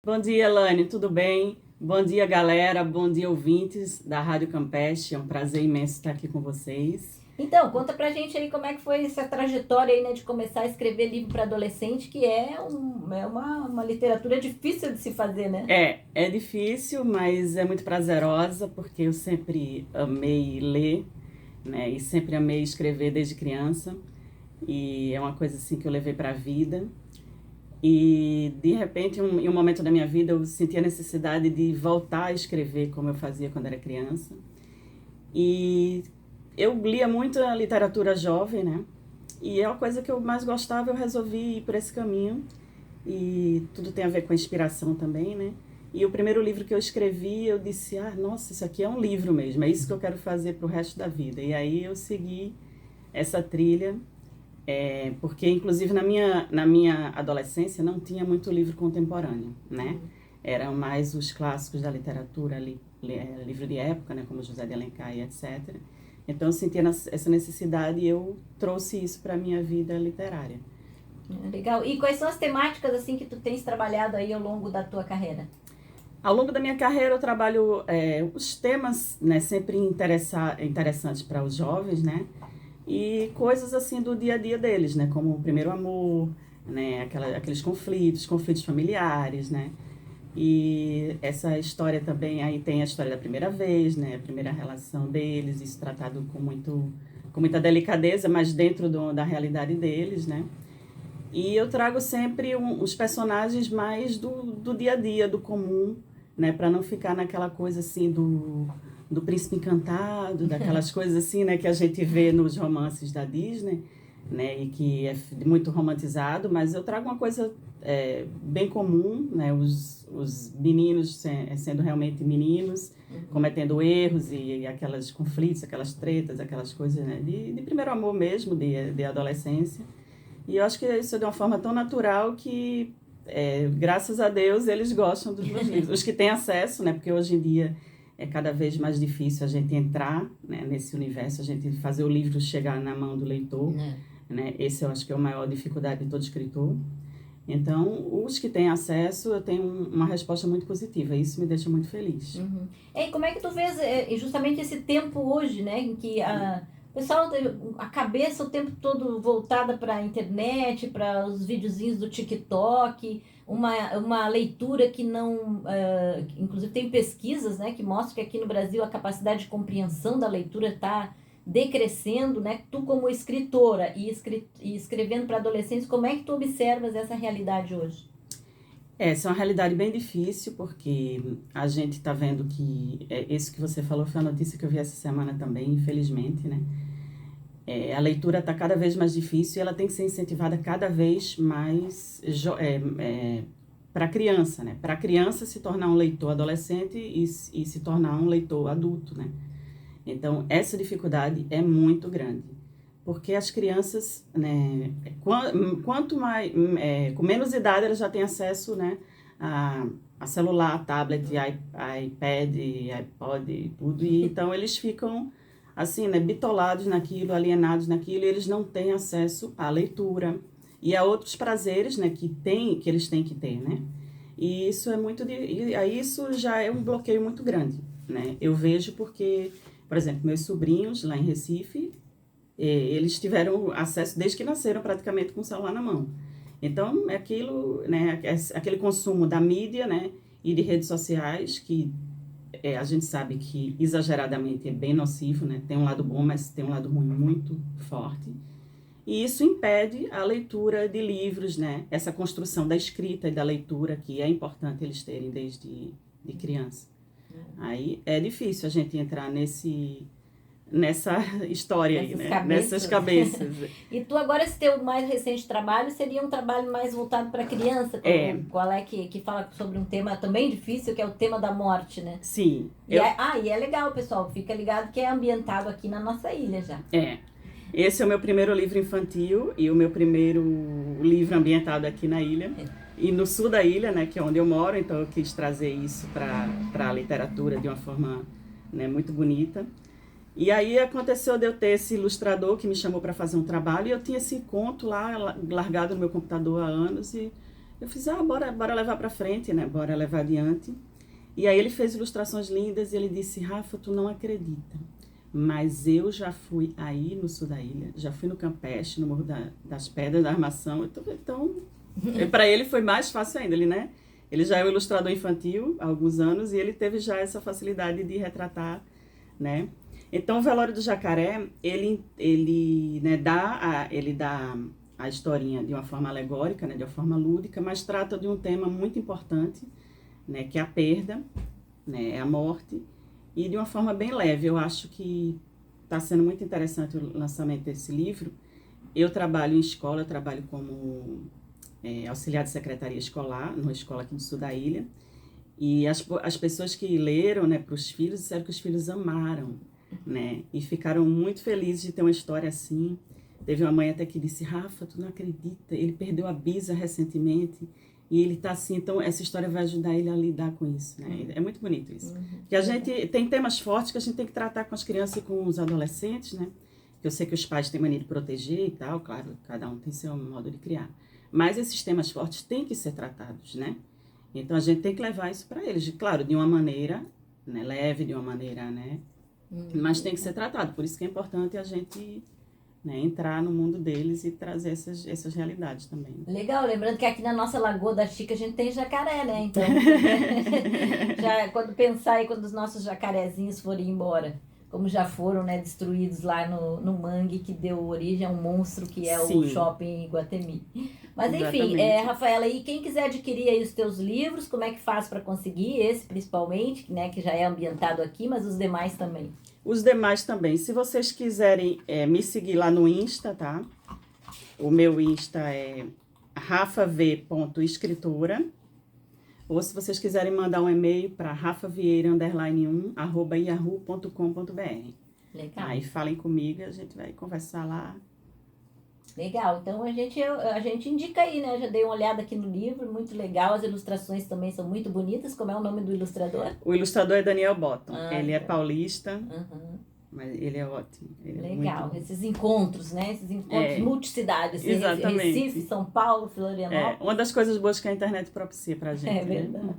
Bom dia, Elane, tudo bem? Bom dia, galera. Bom dia, ouvintes da Rádio Campeche. É um prazer imenso estar aqui com vocês. Então, conta pra gente aí como é que foi essa trajetória aí, né, de começar a escrever livro para adolescente, que é uma literatura difícil de se fazer, né? É difícil, mas é muito prazerosa, porque eu sempre amei ler, né? E sempre amei escrever desde criança. E é uma coisa assim que eu levei para a vida. E de repente, em um momento da minha vida, eu senti a necessidade de voltar a escrever como eu fazia quando era criança. E eu lia muito a literatura jovem, né? E é uma coisa que eu mais gostava, eu resolvi ir por esse caminho. E tudo tem a ver com a inspiração também, né? E o primeiro livro que eu escrevi, eu disse, nossa, isso aqui é um livro mesmo, é isso que eu quero fazer pro resto da vida. E aí eu segui essa trilha, porque inclusive na minha adolescência não tinha muito livro contemporâneo, né? Eram mais os clássicos da literatura, livro de época, né? Como José de Alencar e etc. Então eu sentia essa necessidade e eu trouxe isso para a minha vida literária. Legal. E quais são as temáticas assim que tu tens trabalhado aí ao longo da tua carreira? Ao longo da minha carreira, eu trabalho os temas, né, sempre interessantes para os jovens, né? E coisas assim do dia a dia deles, né? Como o primeiro amor, né? Aqueles conflitos familiares, né? E essa história também, aí tem a história da primeira vez, né? A primeira relação deles, isso tratado com muita delicadeza, mas dentro da realidade deles, né? E eu trago sempre os personagens mais do dia a dia, do comum, né? Para não ficar naquela coisa assim do príncipe encantado, daquelas coisas assim, né? Que a gente vê nos romances da Disney, né? E que é muito romantizado, mas eu trago uma coisa bem comum, né? Os meninos sendo realmente meninos, cometendo erros e aquelas conflitos, aquelas tretas, aquelas coisas, né? De primeiro amor mesmo, de adolescência. E eu acho que isso é de uma forma tão natural que, graças a Deus, eles gostam dos meus livros. Os que têm acesso, né? Porque hoje em dia é cada vez mais difícil a gente entrar, né, nesse universo, a gente fazer o livro chegar na mão do leitor, né? Esse eu acho que é a maior dificuldade de todo escritor. Então, os que têm acesso, eu tenho uma resposta muito positiva. Isso me deixa muito feliz. E como é que tu vês justamente esse tempo hoje, né, em que o pessoal a cabeça o tempo todo voltada para a internet, para os videozinhos do TikTok, uma leitura que não, inclusive tem pesquisas, né, que mostram que aqui no Brasil a capacidade de compreensão da leitura está decrescendo, né? Tu como escritora e escrevendo para adolescentes, como é que tu observas essa realidade hoje? Essa é uma realidade bem difícil, porque a gente está vendo que isso que você falou foi uma notícia que eu vi essa semana também, infelizmente, né? A leitura está cada vez mais difícil e ela tem que ser incentivada cada vez mais para a criança, né? Para a criança se tornar um leitor adolescente e se tornar um leitor adulto, né? Então, essa dificuldade é muito grande, porque as crianças, né, quanto mais, com menos idade, elas já têm acesso, né, a celular, tablet, iPad, iPod e tudo, e então eles ficam, assim, né, bitolados naquilo, alienados naquilo, e eles não têm acesso à leitura e a outros prazeres, né, que eles têm que ter, né? E isso é e aí isso já é um bloqueio muito grande, né? Eu vejo porque, por exemplo, meus sobrinhos lá em Recife, eles tiveram acesso desde que nasceram praticamente com o celular na mão. Então, é aquilo, né, aquele consumo da mídia, né, e de redes sociais que a gente sabe que exageradamente é bem nocivo, né? Tem um lado bom, mas tem um lado ruim muito forte. E isso impede a leitura de livros, né? Essa construção da escrita e da leitura que é importante eles terem desde de criança. Aí é difícil a gente entrar nessa história aí, né? Nessas cabeças. E tu agora, esse teu mais recente trabalho seria um trabalho mais voltado para criança, qual é que fala sobre um tema também difícil, que é o tema da morte, né? Sim. E é legal, pessoal, fica ligado que é ambientado aqui na nossa ilha já. Esse é o meu primeiro livro infantil e o meu primeiro livro ambientado aqui na ilha. E no sul da ilha, né, que é onde eu moro, então eu quis trazer isso para a literatura de uma forma, né, muito bonita. E aí aconteceu de eu ter esse ilustrador que me chamou para fazer um trabalho e eu tinha esse conto lá largado no meu computador há anos e Eu fiz, bora levar para frente, né? Bora levar adiante. E aí ele fez ilustrações lindas e ele disse, Rafa, tu não acredita, mas eu já fui aí no sul da ilha, já fui no Campeche, no Morro das Pedras, da Armação, então para ele foi mais fácil ainda, ele já é um ilustrador infantil há alguns anos e ele teve já essa facilidade de retratar, né? Então o Velório do Jacaré, ele dá a historinha de uma forma alegórica, né, de uma forma lúdica, mas trata de um tema muito importante, né, que é a perda, né, a morte, e de uma forma bem leve. Eu acho que está sendo muito interessante o lançamento desse livro. Eu trabalho em escola, eu trabalho como auxiliar de secretaria escolar, numa escola aqui do sul da ilha, e as pessoas que leram, né, para os filhos, disseram que os filhos amaram, né, e ficaram muito felizes de ter uma história assim. Teve uma mãe até que disse, Rafa, tu não acredita, ele perdeu a bisa recentemente, e ele tá assim, então essa história vai ajudar ele a lidar com isso, né? É muito bonito isso. Porque a gente tem temas fortes que a gente tem que tratar com as crianças e com os adolescentes, né? Que eu sei que os pais têm mania de proteger e tal, claro, cada um tem seu modo de criar. Mas esses temas fortes têm que ser tratados, né? Então a gente tem que levar isso para eles, claro, de uma maneira, né, leve, de uma maneira, né? Mas tem que ser tratado, por isso que é importante a gente, né, entrar no mundo deles e trazer essas realidades também. Legal, lembrando que aqui na nossa Lagoa da Chica a gente tem jacaré, né? Então, já quando pensar aí quando os nossos jacarezinhos forem embora, como já foram, né, destruídos lá no mangue que deu origem a um monstro que é o shopping Iguatemi. Mas enfim, Rafaela, e quem quiser adquirir aí os teus livros, como é que faz para conseguir? Esse principalmente, né, que já é ambientado aqui, mas os demais também. Os demais também. Se vocês quiserem me seguir lá no Insta, tá? O meu Insta é rafav.escritora. Ou se vocês quiserem mandar um e-mail para rafavieira_1@yahoo.com.br. Legal. Aí falem comigo e a gente vai conversar lá. Legal, então a gente indica aí, né? Eu já dei uma olhada aqui no livro, muito legal, as ilustrações também são muito bonitas. Como é o nome do ilustrador? O ilustrador é Daniel Botton, ele é paulista, mas ele é ótimo. Ele legal, esses encontros, né? Esses encontros multicidades, assim, exatamente. Recife, São Paulo, Florianópolis. Uma das coisas boas que a internet propicia pra gente. É verdade. Né?